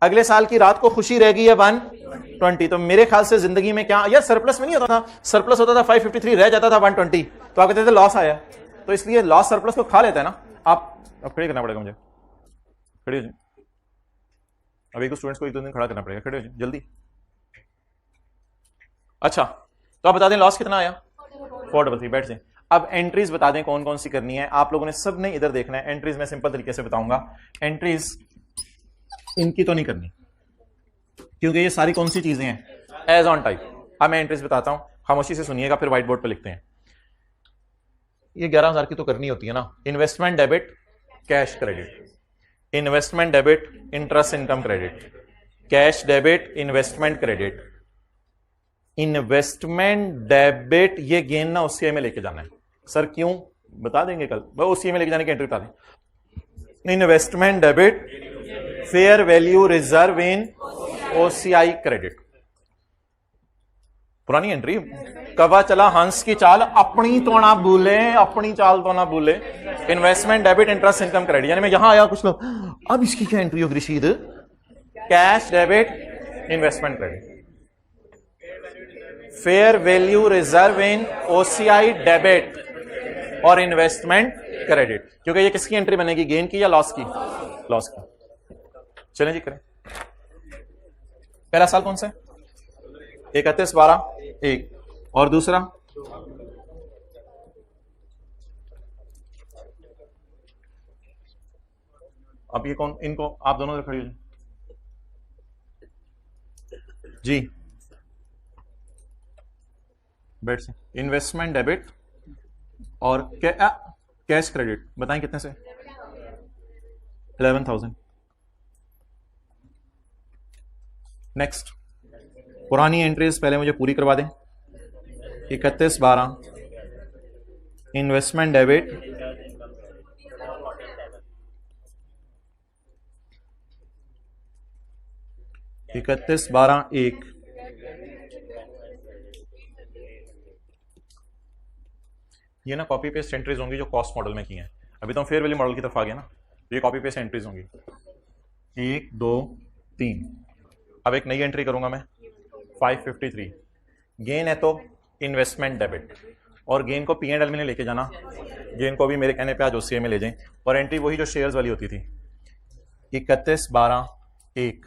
अगले साल की रात को खुशी रह गई है 120। तो मेरे ख्याल से जिंदगी में क्या यार, सरप्लस में नहीं होता था, सरप्लस होता था 553, रह जाता था 120, तो आप कहते थे लॉस आया। तो इसलिए लॉस सरप्लस को खा लेता है ना। आप अब खड़े करना पड़ेगा मुझे, खड़े हो जाए। अभी कुछ स्टूडेंट्स को 1-2 दिन खड़ा करना पड़ेगा, खड़े हो जाए जल्दी। अच्छा, तो आप बता दें लॉस कितना आया? 433। बैठ जाए। अब एंट्रीज बता दें कौन कौन सी करनी है। आप लोगों ने सब ने इधर देखना है। एंट्रीज मैं सिंपल तरीके से बताऊंगा, एंट्रीज इनकी तो नहीं करनी क्योंकि ये सारी कौन सी चीजें हैं, एज ऑन टाइप। अब मैं एंट्रीज बताता हूं, खामोशी से सुनिएगा, फिर व्हाइट बोर्ड पर लिखते हैं। ये 11,000 की तो करनी होती है ना। Investment debit, cash credit, investment debit, interest income credit, cash debit, investment credit, investment debit, ये गेन ना ओसीआई में लेके जाना है। सर क्यों, बता देंगे कल, वो ओसीआई में लेके जाने की एंट्री बता दें। Investment debit fair value reserve in OCI credit, पुरानी एंट्री। कवा चला हंस की चाल, अपनी तो ना भूले, अपनी चाल तो ना भूले। Investment debit interest income credit, यानी मैं यहां आया कुछ लोग, अब इसकी क्या एंट्री होगी Rashid? Cash debit investment credit, fair value reserve in OCI debit और इन्वेस्टमेंट क्रेडिट। क्योंकि ये किसकी एंट्री बनेगी, गेन की या लॉस की? लॉस की। चलें जी करें। पहला साल कौन सा है? 31/12/1। और दूसरा अब ये कौन, इनको आप दोनों खड़ी हो जी, बैठ से। इन्वेस्टमेंट डेबिट और कैश क्रेडिट, बताएं कितने से? 11,000। नेक्स्ट, पुरानी एंट्रीज पहले मुझे पूरी करवा दें। 31/12 इन्वेस्टमेंट डेबिट, इकतीस 12/1 ये ना कॉपी पेस्ट एंट्रीज होंगी जो कॉस्ट मॉडल में की हैं। अभी तो हम फेयर वैल्यू मॉडल की तरफ आ गए ना, ये कॉपी पेस्ट एंट्रीज होंगी। 1 2 3। अब एक नई एंट्री करूंगा मैं, 553। गेन है तो इन्वेस्टमेंट डेबिट, और गेन को P&L में नहीं लेके जाना, गेन को भी मेरे कहने पे आज OCI में ले जाएं। और एंट्री वही जो शेयर्स वाली होती थी, 31/12/1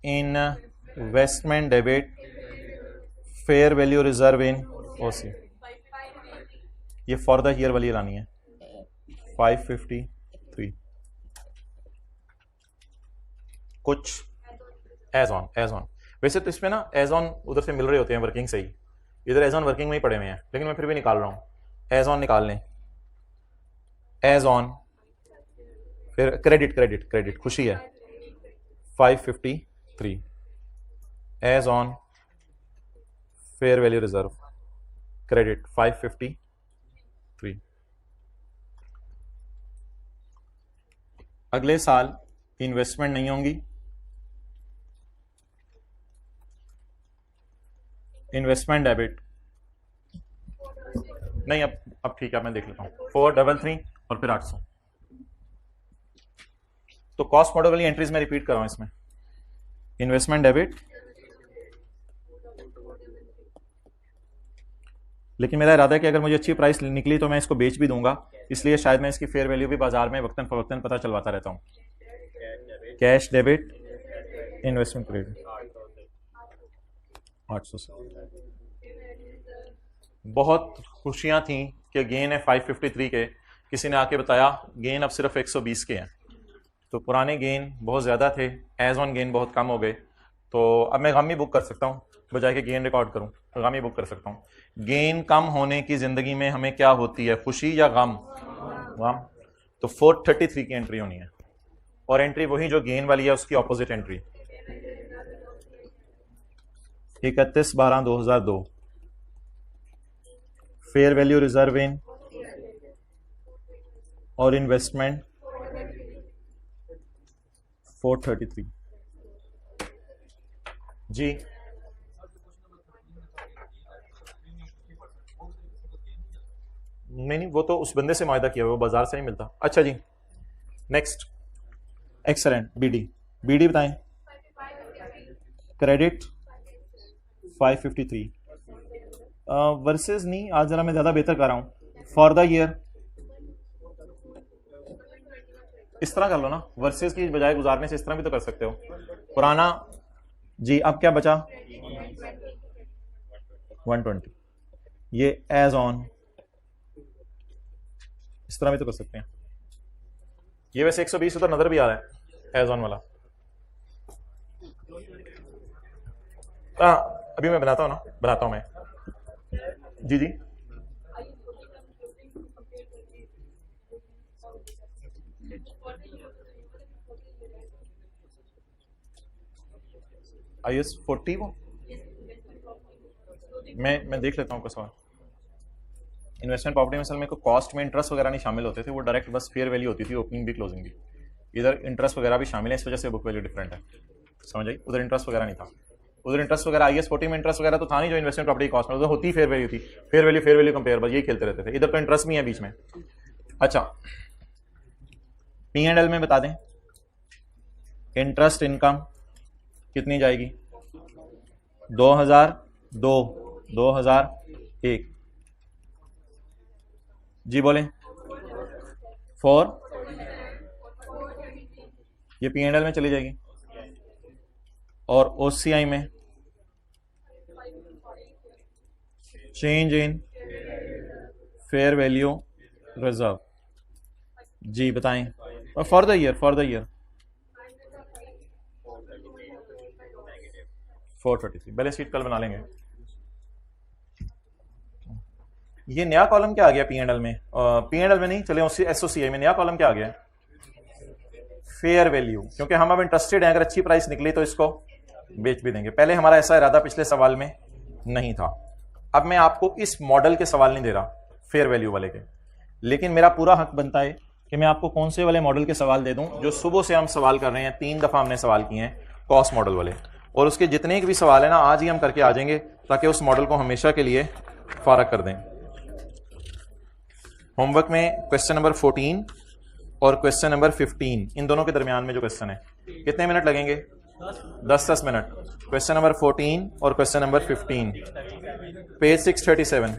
investment debit fair value reserve in OCI, ये फॉर द ईयर वाली लानी है। 553 कुछ एज ऑन वैसे तो इसमें ना एज ऑन उधर से मिल रहे होते हैं वर्किंग से ही, इधर एज ऑन वर्किंग में ही पड़े हुए हैं, लेकिन मैं फिर भी निकाल रहा हूं। एज ऑन निकाल लें, एज ऑन, फिर क्रेडिट खुशी है 553 as on fair value reserve credit 553। अगले साल इन्वेस्टमेंट नहीं होंगी, इन्वेस्टमेंट डेबिट नहीं, अब ठीक है, मैं देख लेता हूं। 433 और फिर 800। तो कॉस्ट मॉडल वाली एंट्रीज में रिपीट कर रहा हूं इसमें। इन्वेस्टमेंट डेबिट, लेकिन मेरा इरादा है कि अगर मुझे अच्छी प्राइस निकली तो मैं इसको बेच भी दूंगा, इसलिए शायद मैं इसकी फेयर वैल्यू भी बाजार में वक्तन फवक्तन पता चलवाता रहता हूं। कैश डेबिट इन्वेस्टमेंट क्रेडिट 800 से। बहुत खुशियां थी कि गेन है 553 के, किसी ने आके बताया गेन अब सिर्फ 120 के हैं। तो पुराने गेन बहुत ज़्यादा थे, एज ऑन गेन बहुत कम हो गए। तो अब मैं गम ही बुक कर सकता हूँ, बजाय कि गेन रिकॉर्ड करूँ तो गम ही बुक कर सकता हूँ। गेन कम होने की ज़िंदगी में हमें क्या होती है, खुशी या गम? गम। तो 433 की एंट्री होनी है, और एंट्री वही जो गेन वाली है उसकी opposite entry 31/12/2002 fair value reserve in और इन्वेस्टमेंट 433 जी। नहीं, वो तो उस बंदे से मुआहदा किया हुआ, वो बाजार से नहीं मिलता। अच्छा जी, नेक्स्ट, एक्सलेंट। बीडी बताएं। क्रेडिट 553 वर्सेस नहीं, आज जरा मैं ज्यादा बेहतर कर रहा हूं। फॉर द ईयर इस तरह कर लो ना, वर्सेस की बजाय गुजारने से इस तरह भी तो कर सकते हो। पुराना जी, अब क्या बचा? 120। ये एज ऑन इस तरह भी तो कर सकते हैं। ये वैसे 120 तो नजर भी आ रहा है एज ऑन वाला। अभी मैं बनाता हूं मैं। जी जी, IS 40 वो मैं देख लेता हूँ आपका सवाल। इन्वेस्टमेंट प्रॉपर्टी में असल में को कॉस्ट में इंटरेस्ट वगैरह नहीं शामिल होते थे, वो डायरेक्ट बस फेयर वैल्यू होती थी, ओपनिंग भी क्लोजिंग भी। इधर इंटरेस्ट वगैरह भी शामिल है, इस वजह से बुक वैल्यू डिफरेंट है, समझ आई। उधर इंटरेस्ट वगैरह नहीं था, उधर इंटरेस्ट वगैरह IAS 40 में इंटरेस्ट वगैरह तो था नहीं, जो इन्वेस्टमेंट प्रॉपर्टी कॉस्ट में उधर होती फेयर वैल्यू थी, फेयर वैल्यू कंपेयर, बस यही खेलते रहते थे। इधर तो इंटरेस्ट भी है बीच में। अच्छा, P&L में बता दें, इंटरेस्ट इनकम कितनी जाएगी? 2002, 2001 जी बोले 4, ये P&L में चली जाएगी। और OCI में change in fair value reserve, जी बताएं। और for the year 433, balance sheet कल बना लेंगे। ये नया कॉलम क्या आ गया P&L में? P&L में नहीं, चले SOCI में नया कॉलम क्या आ गया? फेयर वैल्यू, क्योंकि हम अब इंटरेस्टेड हैं, अगर अच्छी प्राइस निकली तो इसको बेच भी देंगे। पहले हमारा ऐसा इरादा पिछले सवाल में नहीं था। अब मैं आपको इस मॉडल के सवाल नहीं दे रहा, फेयर वैल्यू वाले के, लेकिन मेरा पूरा हक बनता है कि मैं आपको कौन से वाले मॉडल के सवाल दे दूं जो सुबह से हम सवाल कर रहे हैं। 3 दफा हमने सवाल किए हैं कॉस्ट मॉडल वाले, और उसके जितने भी सवाल है ना आज ही हम करके आ जाएंगे, ताकि उस मॉडल को हमेशा के लिए फारग कर दें। होमवर्क में क्वेश्चन नंबर 14 और क्वेश्चन नंबर 15, इन दोनों के दरमियान में जो क्वेश्चन है, कितने मिनट लगेंगे? 10 मिनट। क्वेश्चन नंबर 14 और क्वेश्चन नंबर 15, पेज 637,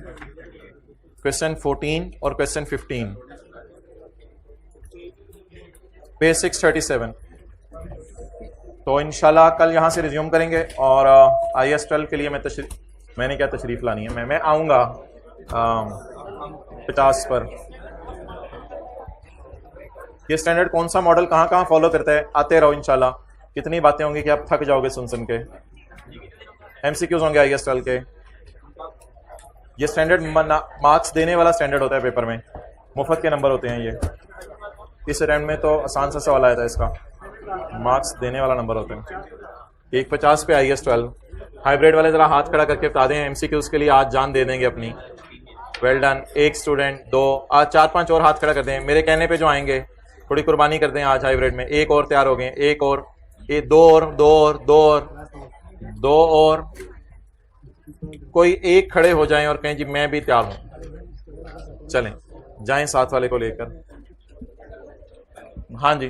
क्वेश्चन 14 और क्वेश्चन 15, पेज 637। तो इंशाल्लाह कल यहाँ से रिज्यूम करेंगे, और IAS 12 के लिए मैंने क्या तशरीफ लानी है, मैं आऊँगा 50 पर। ये स्टैंडर्ड कौन सा मॉडल कहाँ कहाँ फॉलो करता है, आते रहो इंशाल्लाह। कितनी बातें होंगी कि आप थक जाओगे सुन के। MCQs होंगे IAS 12 के। ये स्टैंडर्ड मार्क्स देने वाला स्टैंडर्ड होता है पेपर में, मुफ्त के नंबर होते हैं ये। इस अटेम्प्ट में तो आसान सा सवाल आया था, इसका मार्क्स देने वाला नंबर होता है। 150 पे IAS 12। हाइब्रिड वाले जरा हाथ खड़ा करके बता दें, MCQs के लिए आज जान दे देंगे अपनी। Well done. एक स्टूडेंट, 2, आज 4-5 और हाथ खड़ा कर दें, मेरे कहने पे जो आएंगे थोड़ी कुर्बानी कर दें आज हाइब्रिड में। एक और तैयार हो गए, एक और, ये 2 और, कोई एक खड़े हो जाएं और कहें जी मैं भी तैयार हूं। चलें जाएं साथ वाले को लेकर। हाँ जी।